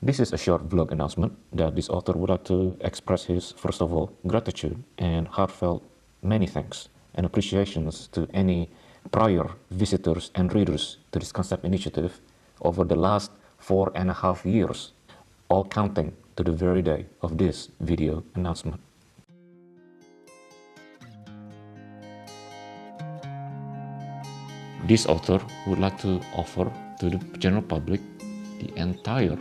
This is a short vlog announcement that this author would like to express his, first of all, gratitude and heartfelt many thanks and appreciations to any prior visitors and readers to this concept initiative over the last 4.5 years, all counting to the very day of this video announcement. This author would like to offer to the general public the entire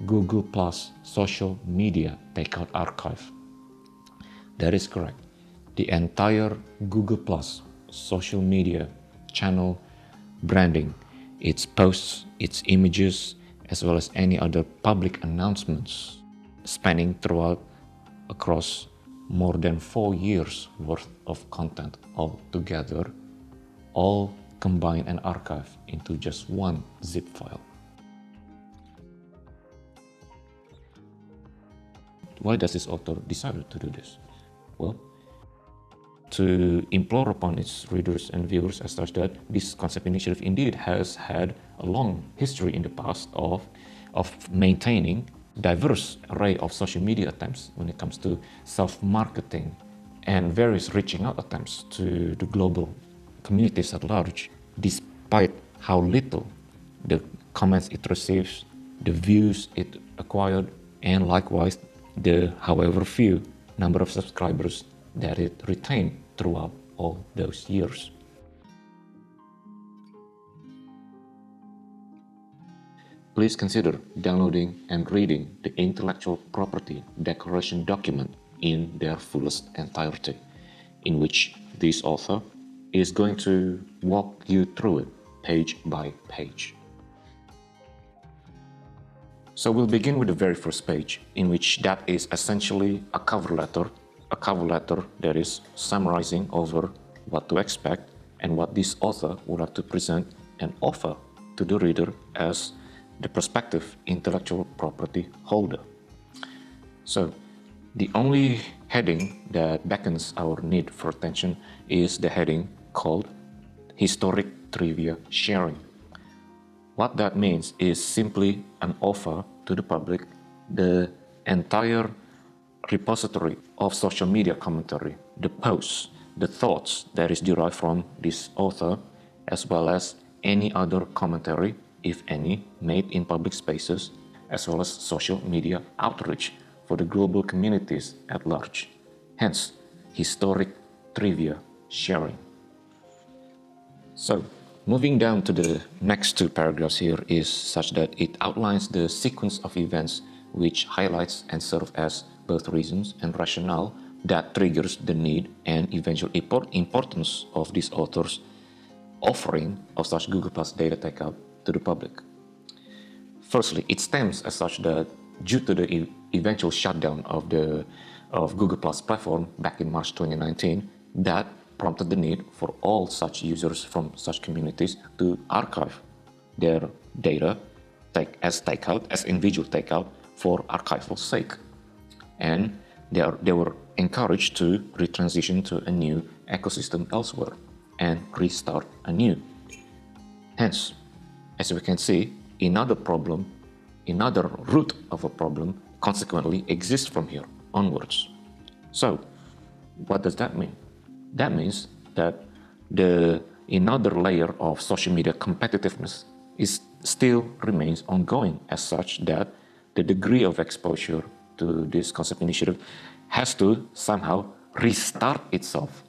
Google Plus social media takeout archive. That is correct. The entire Google Plus social media channel branding, its posts, its images, as well as any other public announcements spanning throughout across more than 4 years worth of content all together, all combined and archived into just one zip file. Why does this author decide to do this? Well, to implore upon its readers and viewers as such that this concept initiative indeed has had a long history in the past of maintaining diverse array of social media attempts when it comes to self-marketing and various reaching out attempts to the global communities at large, despite how little the comments it receives, the views it acquired, and likewise the however few number of subscribers that it retained throughout all those years. Please consider downloading and reading the Intellectual Property Declaration document in their fullest entirety, in which this author is going to walk you through it page by page. So we'll begin with the very first page, in which that is essentially a cover letter that is summarizing over what to expect and what this author would like to present and offer to the reader as the prospective intellectual property holder. So the only heading that beckons our need for attention is the heading called Historic Trivia Sharing. What that means is simply an offer to the public, the entire repository of social media commentary, the posts, the thoughts that is derived from this author, as well as any other commentary, if any, made in public spaces, as well as social media outreach for the global communities at large. Hence, historic trivia sharing. So, moving down to the next two paragraphs here is such that it outlines the sequence of events which highlights and serve as both reasons and rationale that triggers the need and eventual importance of this author's offering of such Google Plus data takeout to the public. Firstly, it stems as such that due to the eventual shutdown of Google Plus platform back in March 2019, that prompted the need for all such users from such communities to archive their data as individual takeout for archival sake. And they were encouraged to retransition to a new ecosystem elsewhere and restart anew. Hence, as we can see, another root of a problem consequently exists from here onwards. So, what does that mean? That means that another layer of social media competitiveness still remains ongoing, as such that the degree of exposure to this concept initiative has to somehow restart itself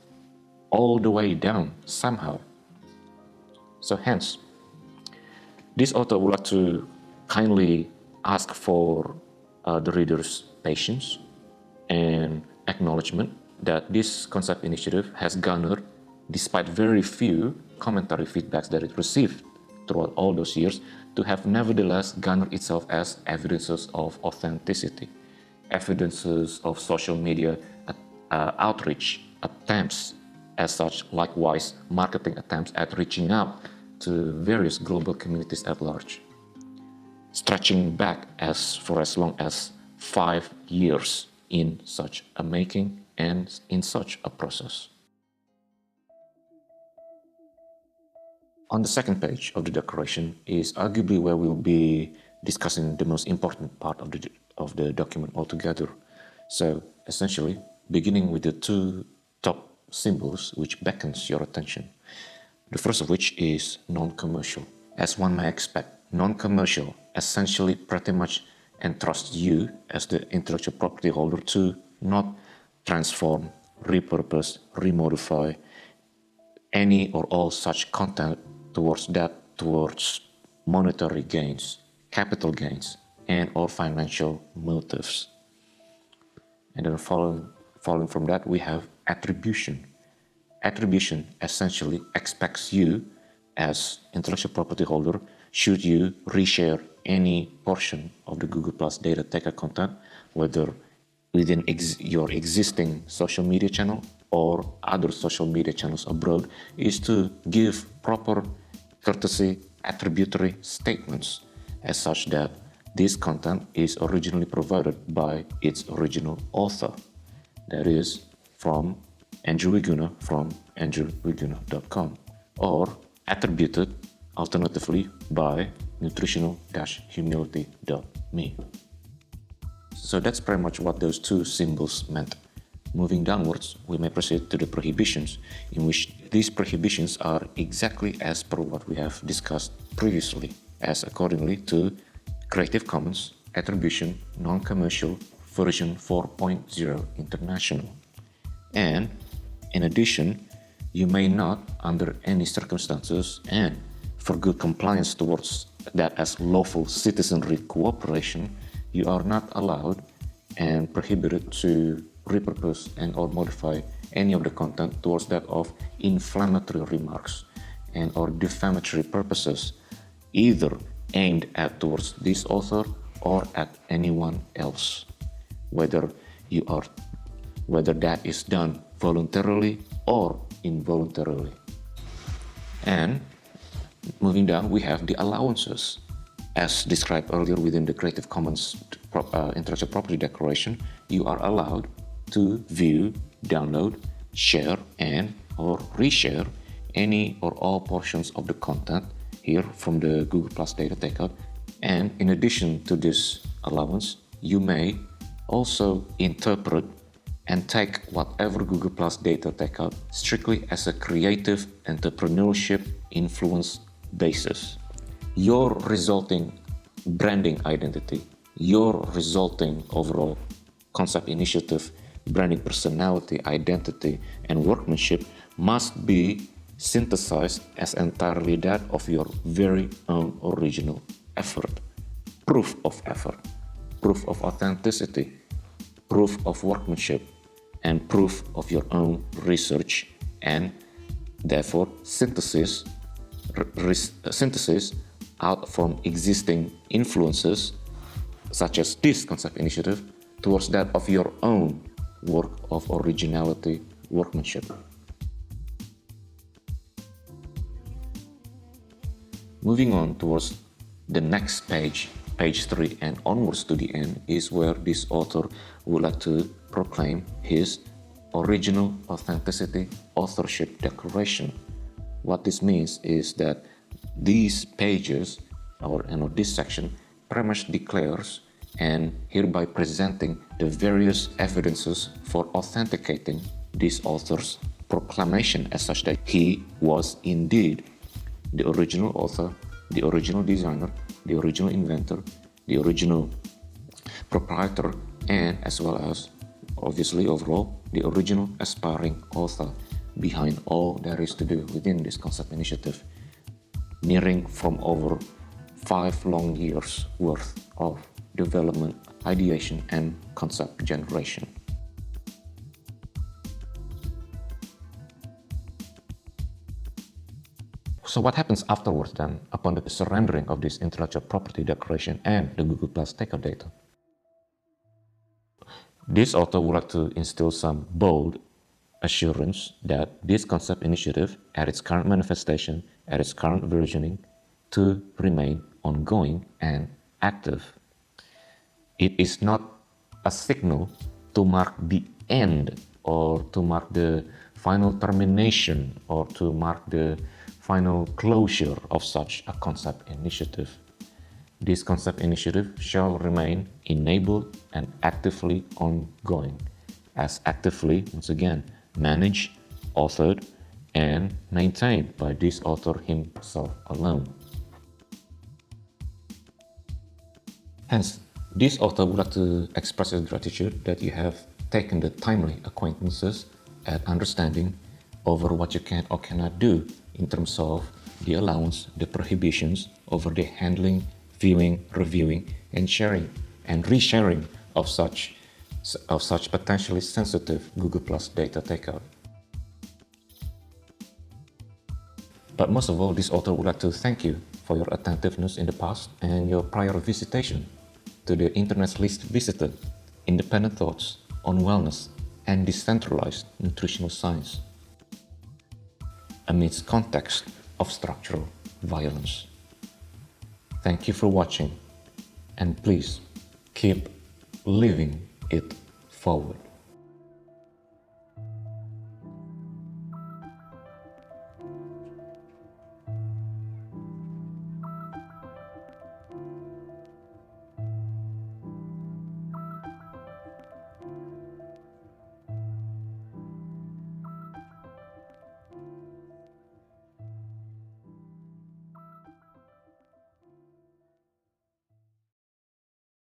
all the way down somehow. So hence, this author would like to kindly ask for the reader's patience and acknowledgement that this concept initiative has garnered, despite very few commentary feedbacks that it received throughout all those years, to have nevertheless garnered itself as evidences of authenticity, evidences of social media outreach attempts, as such, likewise marketing attempts at reaching out to various global communities at large, stretching back for as long as 5 years in such a making and in such a process. On the second page of the declaration is arguably where we'll be discussing the most important part of the document altogether. So essentially, beginning with the two top symbols which beckons your attention. The first of which is non-commercial. As one may expect, non-commercial essentially pretty much entrusts you as the intellectual property holder to not transform, repurpose, remodify any or all such content towards monetary gains, capital gains, and or financial motives. And then following from that, we have attribution. Attribution essentially expects you as intellectual property holder, should you reshare any portion of the Google Plus data takeout content, whether within your existing social media channel or other social media channels abroad, is to give proper courtesy attributory statements as such that this content is originally provided by its original author. That is from Andrew Wiguna from andrewwiguna.com, or attributed alternatively by nutritional-humility.me. So that's pretty much what those two symbols meant. Moving downwards, we may proceed to the prohibitions, in which these prohibitions are exactly as per what we have discussed previously, as accordingly to Creative Commons Attribution Non-Commercial version 4.0 International. And in addition, you may not, under any circumstances and for good compliance towards that as lawful citizenry cooperation, you are not allowed and prohibited to repurpose and or modify any of the content towards that of inflammatory remarks and or defamatory purposes, either aimed at towards this author or at anyone else, whether that is done voluntarily or involuntarily. And moving down, we have the allowances. As described earlier within the Creative Commons Intellectual Property Declaration, you are allowed to view, download, share, and or reshare any or all portions of the content here from the Google Plus data takeout. And in addition to this allowance, you may also interpret and take whatever Google Plus data takeout strictly as a creative entrepreneurship influence basis. Your resulting branding identity, your resulting overall concept initiative, branding personality, identity, and workmanship must be synthesized as entirely that of your very own original effort. Proof of effort, proof of authenticity, proof of workmanship, and proof of your own research, and therefore synthesis out from existing influences such as this concept initiative towards that of your own work of originality, workmanship. Moving on towards the next page, page 3 and onwards to the end, is where this author would like to proclaim his original authenticity authorship declaration. What this means is that these pages, or this section, pretty much declares and hereby presenting the various evidences for authenticating this author's proclamation as such that he was indeed the original author, the original designer, the original inventor, the original proprietor, and as well as, obviously overall, the original aspiring author behind all there is to do within this concept initiative, nearing from over 5 long years worth of development, ideation, and concept generation. So what happens afterwards then, upon the surrendering of this intellectual property declaration and the Google Plus takeout data? This author would like to instill some bold assurance that this concept initiative, at its current manifestation, at its current versioning, to remain ongoing and active. It is not a signal to mark the end or to mark the final termination or to mark the final closure of such a concept initiative. This concept initiative shall remain enabled and actively ongoing, as actively, once again, managed, authored, and maintained by this author himself alone. Hence, this author would like to express his gratitude that you have taken the timely acquaintances and understanding over what you can or cannot do in terms of the allowance, the prohibitions over the handling, viewing, reviewing, and sharing and resharing of such potentially sensitive Google Plus data takeout. But most of all, this author would like to thank you for your attentiveness in the past and your prior visitation to the internet's least visited independent thoughts on wellness and decentralized nutritional science amidst context of structural violence. Thank you for watching, and please keep living it forward.